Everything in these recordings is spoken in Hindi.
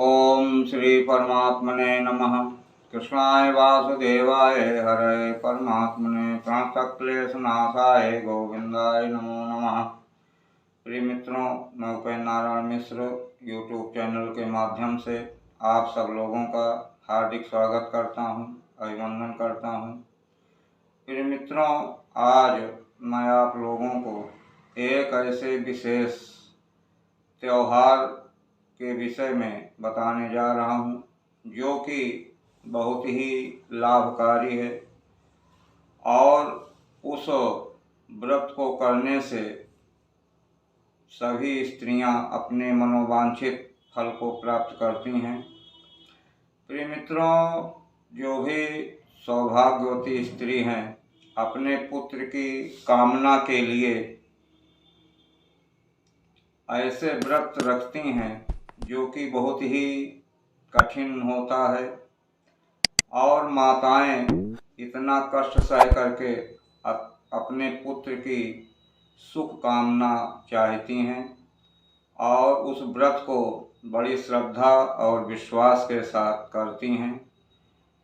ओम श्री परमात्मने नमः। कृष्णाय वासुदेवाय हरे परमात्मने प्रणतक्लेशनाशाय गोविंदाय नमो नमः। प्रिय मित्रों, मैं उपेंद्र नारायण मिश्र यूट्यूब चैनल के माध्यम से आप सब लोगों का हार्दिक स्वागत करता हूं, अभिनंदन करता हूं। प्रिय मित्रों, आज मैं आप लोगों को एक ऐसे विशेष त्यौहार के विषय में बताने जा रहा हूं जो कि बहुत ही लाभकारी है और उस व्रत को करने से सभी स्त्रियां अपने मनोवांछित फल को प्राप्त करती हैं। प्रिय मित्रों, जो भी सौभाग्यवती स्त्री हैं अपने पुत्र की कामना के लिए ऐसे व्रत रखती हैं जो कि बहुत ही कठिन होता है और माताएं इतना कष्ट सह करके अपने पुत्र की सुख कामना चाहती हैं और उस व्रत को बड़ी श्रद्धा और विश्वास के साथ करती हैं,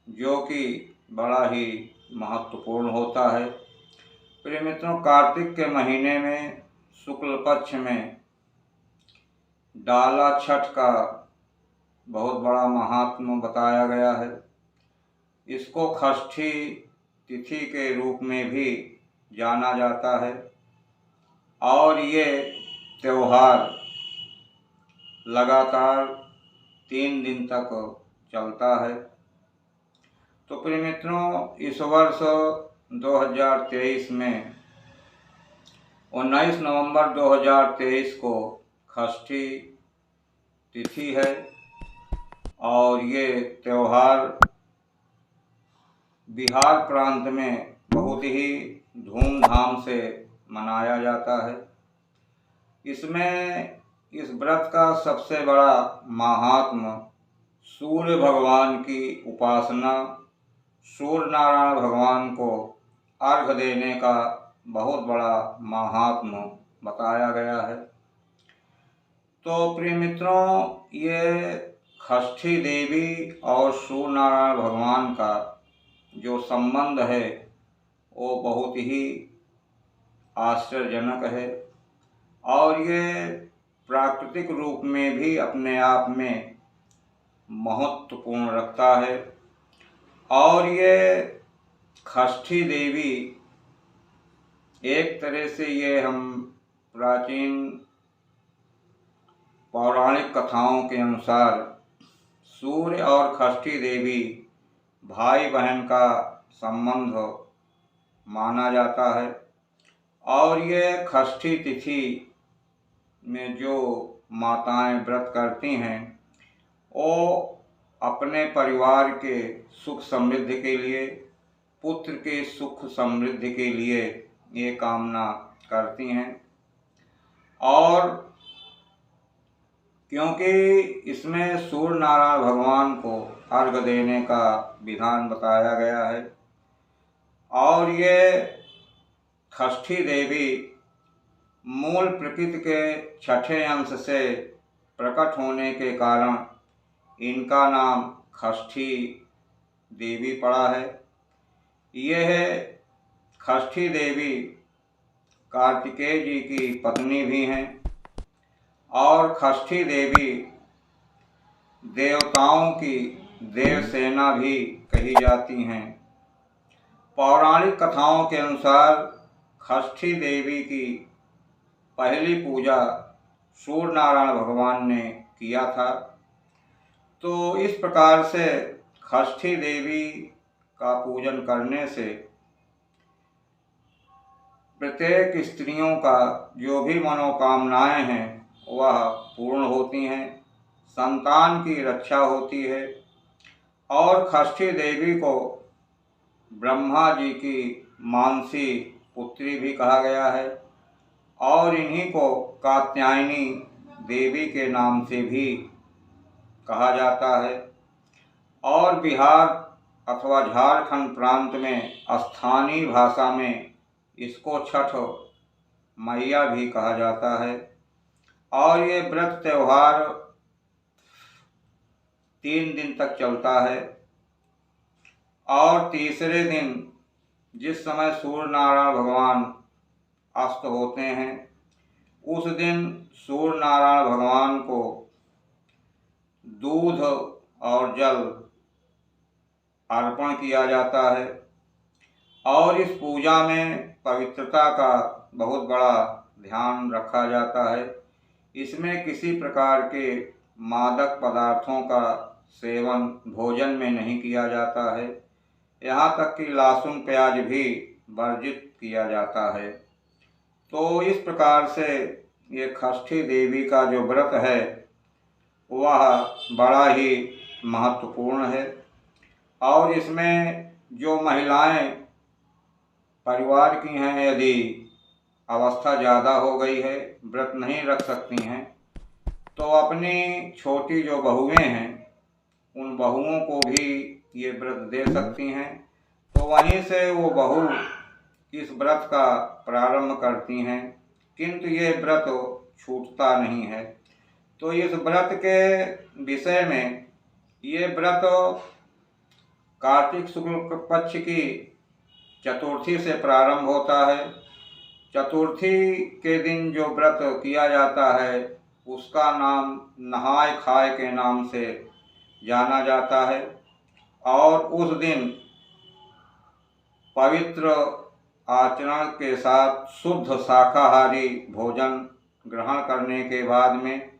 जो कि बड़ा ही महत्वपूर्ण होता है। प्रिय मित्रों, कार्तिक के महीने में शुक्ल पक्ष में डाला छठ का बहुत बड़ा महात्म बताया गया है। इसको षष्ठी तिथि के रूप में भी जाना जाता है और ये त्यौहार लगातार 3 दिन तक चलता है। तो प्रिय मित्रों, इस वर्ष 2023 में 19 नवंबर 2023 को षष्ठी तिथि है और ये त्यौहार बिहार प्रांत में बहुत ही धूमधाम से मनाया जाता है। इसमें इस व्रत का सबसे बड़ा महात्म सूर्य भगवान की उपासना, सूर्य नारायण भगवान को अर्घ देने का बहुत बड़ा महात्म बताया गया है। तो प्रिय मित्रों, ये षष्ठी देवी और सूर्य नारायण भगवान का जो संबंध है वो बहुत ही आश्चर्यजनक है और ये प्राकृतिक रूप में भी अपने आप में महत्वपूर्ण रखता है। और ये षष्ठी देवी एक तरह से ये हम प्राचीन पौराणिक कथाओं के अनुसार सूर्य और षष्ठी देवी भाई बहन का संबंध माना जाता है और ये षष्ठी तिथि में जो माताएं व्रत करती हैं वो अपने परिवार के सुख समृद्धि के लिए, पुत्र के सुख समृद्धि के लिए ये कामना करती हैं। और क्योंकि इसमें सूर्य नारायण भगवान को अर्घ देने का विधान बताया गया है और ये षष्ठी देवी मूल प्रकृति के छठे अंश से प्रकट होने के कारण इनका नाम षष्ठी देवी पड़ा है। यह षष्ठी देवी कार्तिकेय जी की पत्नी भी हैं और षष्ठी देवी देवताओं की देवसेना भी कही जाती हैं। पौराणिक कथाओं के अनुसार षष्ठी देवी की पहली पूजा सूर्य नारायण भगवान ने किया था। तो इस प्रकार से षष्ठी देवी का पूजन करने से प्रत्येक स्त्रियों का जो भी मनोकामनाएं हैं वह पूर्ण होती हैं, संतान की रक्षा होती है और षष्ठी देवी को ब्रह्मा जी की मानसी पुत्री भी कहा गया है और इन्हीं को कात्यायनी देवी के नाम से भी कहा जाता है। और बिहार अथवा झारखंड प्रांत में स्थानीय भाषा में इसको छठ मैया भी कहा जाता है। और ये व्रत त्यौहार 3 दिन तक चलता है। और तीसरे दिन जिस समय सूर्य नारायण भगवान अस्त होते हैं, उस दिन सूर्य नारायण भगवान को दूध और जल अर्पण किया जाता है। और इस पूजा में पवित्रता का बहुत बड़ा ध्यान रखा जाता है। इसमें किसी प्रकार के मादक पदार्थों का सेवन भोजन में नहीं किया जाता है। यहाँ तक कि लहसुन प्याज भी वर्जित किया जाता है। तो इस प्रकार से ये षष्ठी देवी का जो व्रत है वह बड़ा ही महत्वपूर्ण है। और इसमें जो महिलाएं परिवार की हैं, यदि अवस्था ज़्यादा हो गई है, व्रत नहीं रख सकती हैं, तो अपनी छोटी जो बहुएं हैं उन बहुओं को भी ये व्रत दे सकती हैं। तो वहीं से वो बहू इस व्रत का प्रारंभ करती हैं, किंतु ये व्रत छूटता नहीं है। तो इस व्रत के विषय में, ये व्रत कार्तिक शुक्ल पक्ष की चतुर्थी से प्रारंभ होता है। चतुर्थी के दिन जो व्रत किया जाता है उसका नाम नहाय खाए के नाम से जाना जाता है। और उस दिन पवित्र आचरण के साथ शुद्ध शाकाहारी भोजन ग्रहण करने के बाद में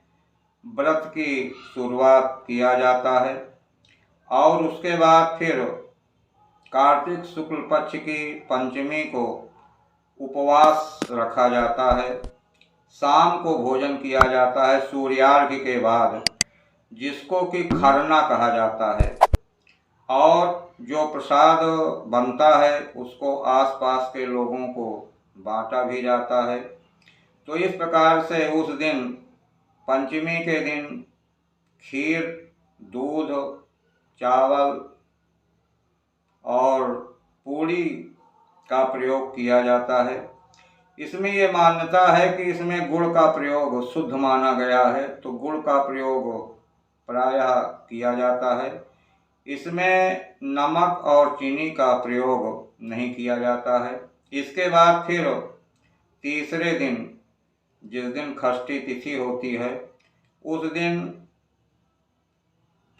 व्रत की शुरुआत किया जाता है। और उसके बाद फिर कार्तिक शुक्ल पक्ष की पंचमी को उपवास रखा जाता है। शाम को भोजन किया जाता है सूर्यार्घ्य के बाद, जिसको कि खरना कहा जाता है। और जो प्रसाद बनता है उसको आसपास के लोगों को बांटा भी जाता है। तो इस प्रकार से उस दिन, पंचमी के दिन, खीर, दूध, चावल और पूड़ी का प्रयोग किया जाता है। इसमें ये मान्यता है कि इसमें गुड़ का प्रयोग शुद्ध माना गया है, तो गुड़ का प्रयोग प्रायः किया जाता है। इसमें नमक और चीनी का प्रयोग नहीं किया जाता है। इसके बाद फिर तीसरे दिन, जिस दिन षष्ठी तिथि होती है, उस दिन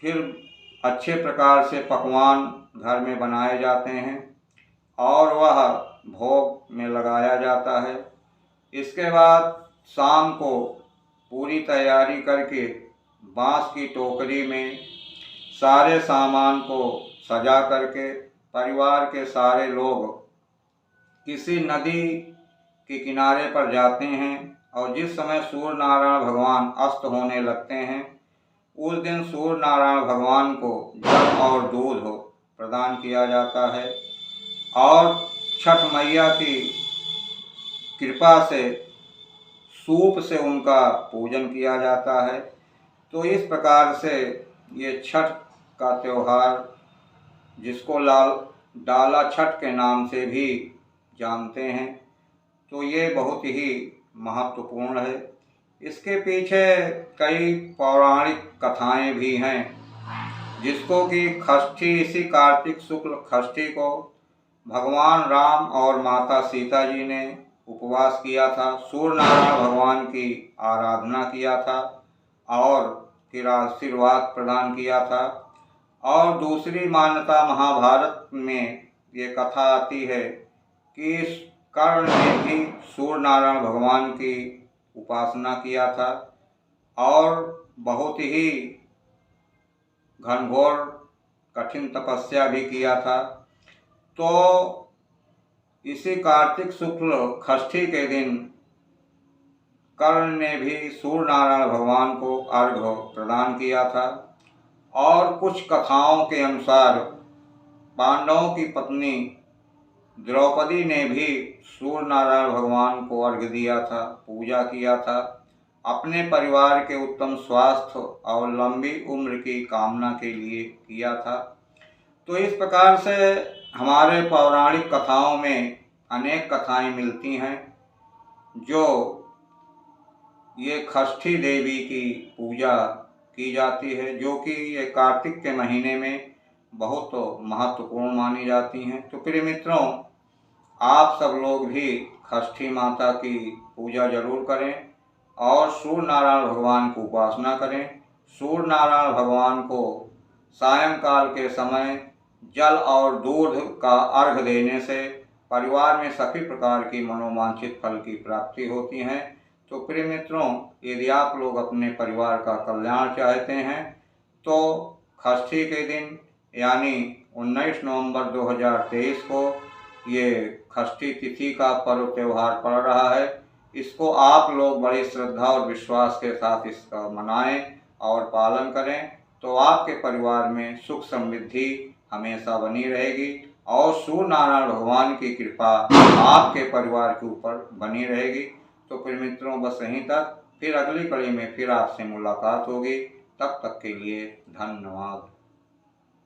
फिर अच्छे प्रकार से पकवान घर में बनाए जाते हैं और वह भोग में लगाया जाता है। इसके बाद शाम को पूरी तैयारी करके बांस की टोकरी में सारे सामान को सजा करके परिवार के सारे लोग किसी नदी के किनारे पर जाते हैं। और जिस समय सूर्य नारायण भगवान अस्त होने लगते हैं, उस दिन सूर्य नारायण भगवान को जल और दूध प्रदान किया जाता है। और छठ मैया की कृपा से सूप से उनका पूजन किया जाता है। तो इस प्रकार से ये छठ का त्यौहार, जिसको डाला छठ के नाम से भी जानते हैं, तो ये बहुत ही महत्वपूर्ण है। इसके पीछे कई पौराणिक कथाएं भी हैं, जिसको कि षष्ठी, इसी कार्तिक शुक्ल षष्ठी को भगवान राम और माता सीता जी ने उपवास किया था, सूर्य नारायण भगवान की आराधना किया था और फिर आशीर्वाद प्रदान किया था। और दूसरी मान्यता महाभारत में ये कथा आती है कि कर्ण ने भी सूर्य नारायण भगवान की उपासना किया था और बहुत ही घनघोर कठिन तपस्या भी किया था। तो इसी कार्तिक शुक्ल षष्ठी के दिन कर्ण ने भी सूर्य नारायण भगवान को अर्घ्य प्रदान किया था। और कुछ कथाओं के अनुसार पांडवों की पत्नी द्रौपदी ने भी सूर्य नारायण भगवान को अर्घ्य दिया था, पूजा किया था, अपने परिवार के उत्तम स्वास्थ्य और लंबी उम्र की कामना के लिए किया था। तो इस प्रकार से हमारे पौराणिक कथाओं में अनेक कथाएं मिलती हैं जो ये षष्ठी देवी की पूजा की जाती है, जो कि ये कार्तिक के महीने में बहुत महत्वपूर्ण मानी जाती हैं। तो प्रिय मित्रों, आप सब लोग भी षष्ठी माता की पूजा जरूर करें और सूर्य नारायण भगवान को उपासना करें। सूर्य नारायण भगवान को सायंकाल के समय जल और दूध का अर्घ देने से परिवार में सभी प्रकार की मनोवांछित फल की प्राप्ति होती है। तो प्रिय मित्रों, यदि आप लोग अपने परिवार का कल्याण चाहते हैं तो षष्ठी के दिन यानी 19 नवंबर 2023 को ये षष्ठी तिथि का पर्व त्यौहार पड़ रहा है। इसको आप लोग बड़ी श्रद्धा और विश्वास के साथ इसका मनाएं और पालन करें, तो आपके परिवार में सुख समृद्धि हमेशा बनी रहेगी और सूर्य नारायण भगवान की कृपा आपके परिवार के ऊपर बनी रहेगी। तो फिर मित्रों, बस यहीं तक, फिर अगली कड़ी में फिर आपसे मुलाकात होगी। तब तक के लिए धन्यवाद।